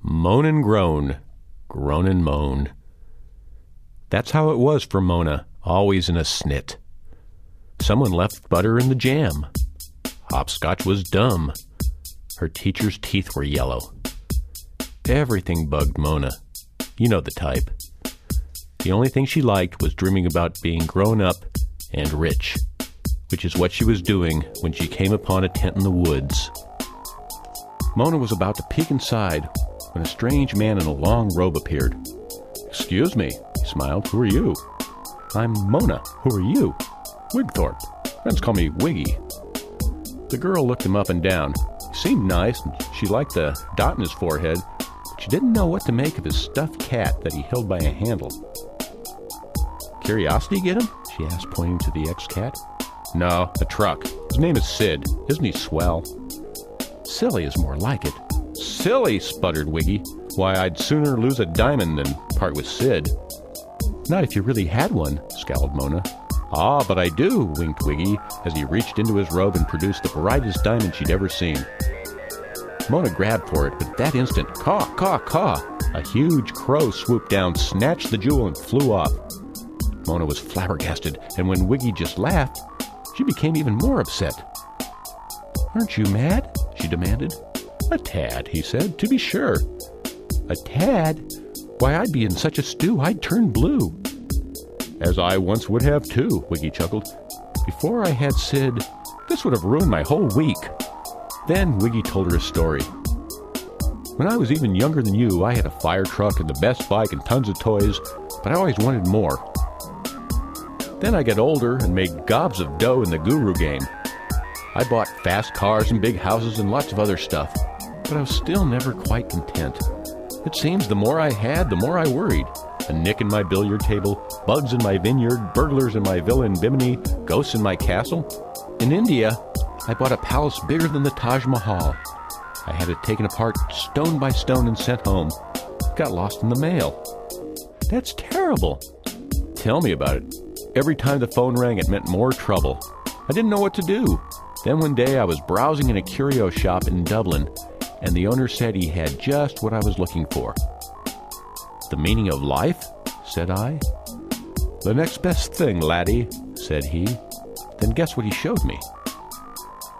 Moan and groan, groan and moan. That's how it was for Mona, always in a snit. Someone left butter in the jam. Hopscotch was dumb. Her teacher's teeth were yellow. Everything bugged Mona. You know the type. The only thing she liked was dreaming about being grown up and rich, which is what she was doing when she came upon a tent in the woods. Mona was about to peek inside when a strange man in a long robe appeared. "Excuse me," he smiled. "Who are you?" "I'm Mona. Who are you?" "Wigthorpe. Friends call me Wiggy." The girl looked him up and down. He seemed nice, and she liked the dot in his forehead, but she didn't know what to make of his stuffed cat that he held by a handle. "Curiosity get him?" she asked, pointing to the ex-cat. "No, a truck. His name is Sid. Isn't he swell?" "Silly is more like it." "Silly," sputtered Wiggy. "Why, I'd sooner lose a diamond than part with Sid." "Not if you really had one," scowled Mona. "Ah, but I do," winked Wiggy as he reached into his robe and produced the brightest diamond she'd ever seen. Mona grabbed for it, but at that instant, caw, caw, caw, a huge crow swooped down, snatched the jewel, and flew off. Mona was flabbergasted, and when Wiggy just laughed, she became even more upset. "Aren't you mad?" she demanded. "A tad," he said, "to be sure." "A tad? Why, I'd be in such a stew I'd turn blue." "As I once would have too," Wiggy chuckled. "Before I had Sid, this would have ruined my whole week." Then Wiggy told her a story. "When I was even younger than you, I had a fire truck and the best bike and tons of toys, but I always wanted more. Then I got older and made gobs of dough in the guru game. I bought fast cars and big houses and lots of other stuff, but I was still never quite content. It seems the more I had, the more I worried. A nick in my billiard table, bugs in my vineyard, burglars in my villa in Bimini, ghosts in my castle. In India, I bought a palace bigger than the Taj Mahal. I had it taken apart stone by stone and sent home. It got lost in the mail." "That's terrible." "Tell me about it. Every time the phone rang, it meant more trouble. I didn't know what to do. Then one day I was browsing in a curio shop in Dublin, and the owner said he had just what I was looking for." "The meaning of life?" said I. "The next best thing, laddie," said he. Then guess what he showed me?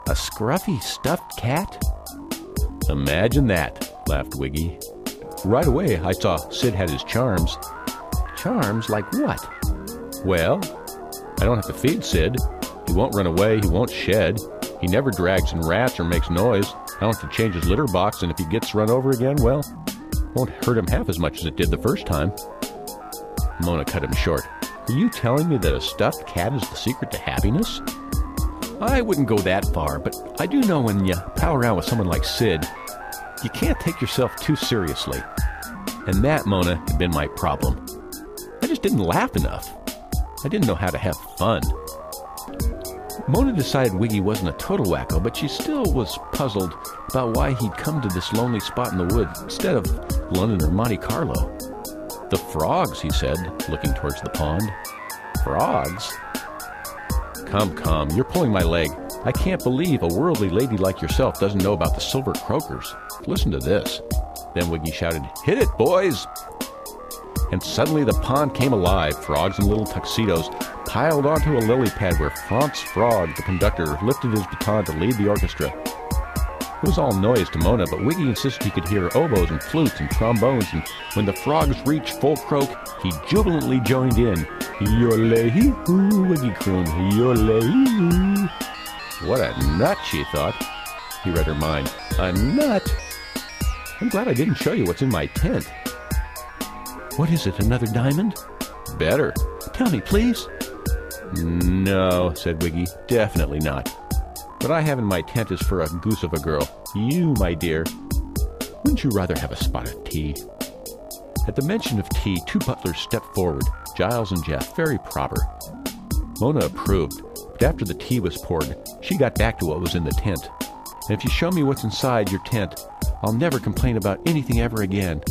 A scruffy stuffed cat? "Imagine that," laughed Wiggy. "Right away I saw Sid had his charms." "Charms? Like what?" "Well, I don't have to feed Sid. He won't run away, he won't shed. He never drags in rats or makes noise. I don't have to change his litter box, and if he gets run over again, well, won't hurt him half as much as it did the first time." Mona cut him short. "Are you telling me that a stuffed cat is the secret to happiness?" "I wouldn't go that far, but I do know when you pal around with someone like Sid, you can't take yourself too seriously. And that, Mona, had been my problem. I just didn't laugh enough. I didn't know how to have fun." Mona decided Wiggy wasn't a total wacko, but she still was puzzled about why he'd come to this lonely spot in the woods instead of London or Monte Carlo. "The frogs," he said, looking towards the pond. "Frogs? Come, you're pulling my leg. I can't believe a worldly lady like yourself doesn't know about the silver croakers. Listen to this." Then Wiggy shouted, "Hit it, boys!" And suddenly the pond came alive. Frogs in little tuxedos piled onto a lily pad where Franz Frog, the conductor, lifted his baton to lead the orchestra. It was all noise to Mona, but Wiggy insisted he could hear oboes and flutes and trombones, and when the frogs reached full croak, he jubilantly joined in. "Yole-hee-hoo," Wiggy crooned, "Yole-hee-hoo." What a nut, she thought. He read her mind. A nut? I'm glad I didn't show you what's in my tent. "What is it, another diamond?" "Better." "Tell me, please." "No," said Wiggy, "definitely not. What I have in my tent is for a goose of a girl. You, my dear. Wouldn't you rather have a spot of tea?" At the mention of tea, two butlers stepped forward, Giles and Jeff, very proper. Mona approved, but after the tea was poured, she got back to what was in the tent. "And if you show me what's inside your tent, I'll never complain about anything ever again."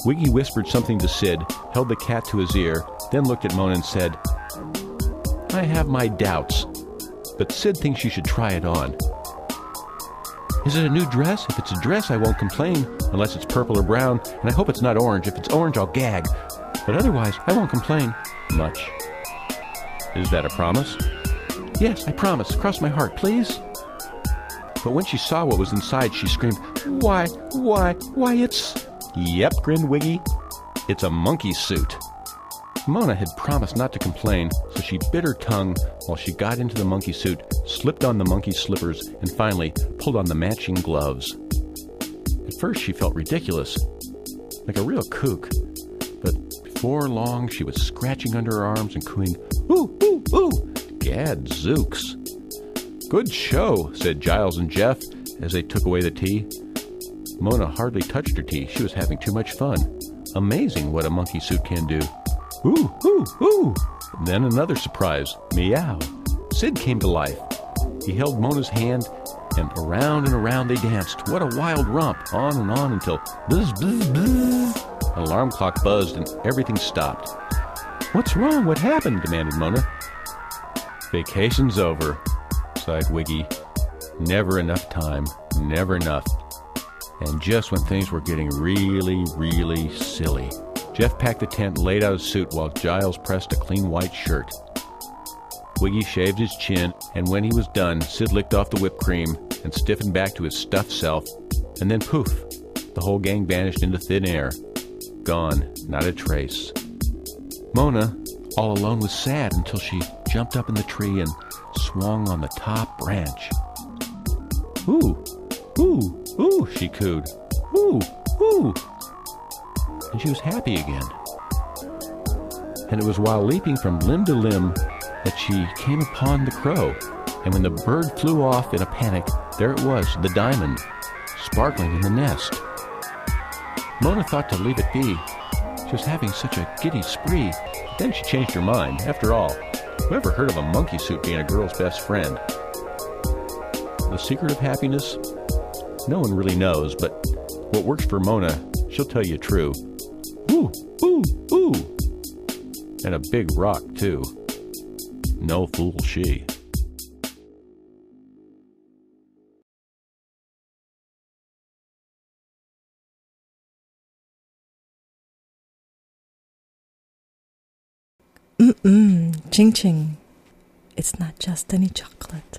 Wiggy whispered something to Sid, held the cat to his ear, then looked at Mona and said, "I have my doubts, but Sid thinks you should try it on." Is it a new dress? If it's a dress, I won't complain, unless it's purple or brown, and I hope it's not orange. If it's orange, I'll gag. But otherwise, I won't complain much. Is that a promise? Yes, I promise. Cross my heart, please. But when she saw what was inside, she screamed, Why, it's... Yep, grinned Wiggy. It's a monkey suit. Mona had promised not to complain, so she bit her tongue while she got into the monkey suit, slipped on the monkey slippers, and finally pulled on the matching gloves. At first she felt ridiculous, like a real kook. But before long she was scratching under her arms and cooing, Ooh, ooh, ooh! Gadzooks! Good show, said Giles and Jeff as they took away the tea. Mona hardly touched her tea. She was having too much fun. Amazing what a monkey suit can do. Ooh, ooh, ooh! Then another surprise. Meow. Sid came to life. He held Mona's hand, and around they danced. What a wild romp! On and on until buzz, buzz, buzz. An alarm clock buzzed and everything stopped. What's wrong? What happened? Demanded Mona. Vacation's over, sighed Wiggy. Never enough time. Never enough. And just when things were getting really, really silly. Jeff packed the tent and laid out his suit while Giles pressed a clean white shirt. Wiggy shaved his chin, and when he was done, Sid licked off the whipped cream and stiffened back to his stuffed self, and then poof, the whole gang vanished into thin air. Gone, not a trace. Mona, all alone, was sad until she jumped up in the tree and swung on the top branch. Ooh, ooh, ooh, she cooed. Ooh, ooh. And she was happy again. And it was while leaping from limb to limb that she came upon the crow. And when the bird flew off in a panic, there it was, the diamond, sparkling in the nest. Mona thought to leave it be. She was having such a giddy spree. But then she changed her mind. After all, who ever heard of a monkey suit being a girl's best friend? The secret of happiness? No one really knows, but what works for Mona, she'll tell you true. Ooh, ooh, ooh. And a big rock, too. No fool she. Ching ching. It's not just any chocolate.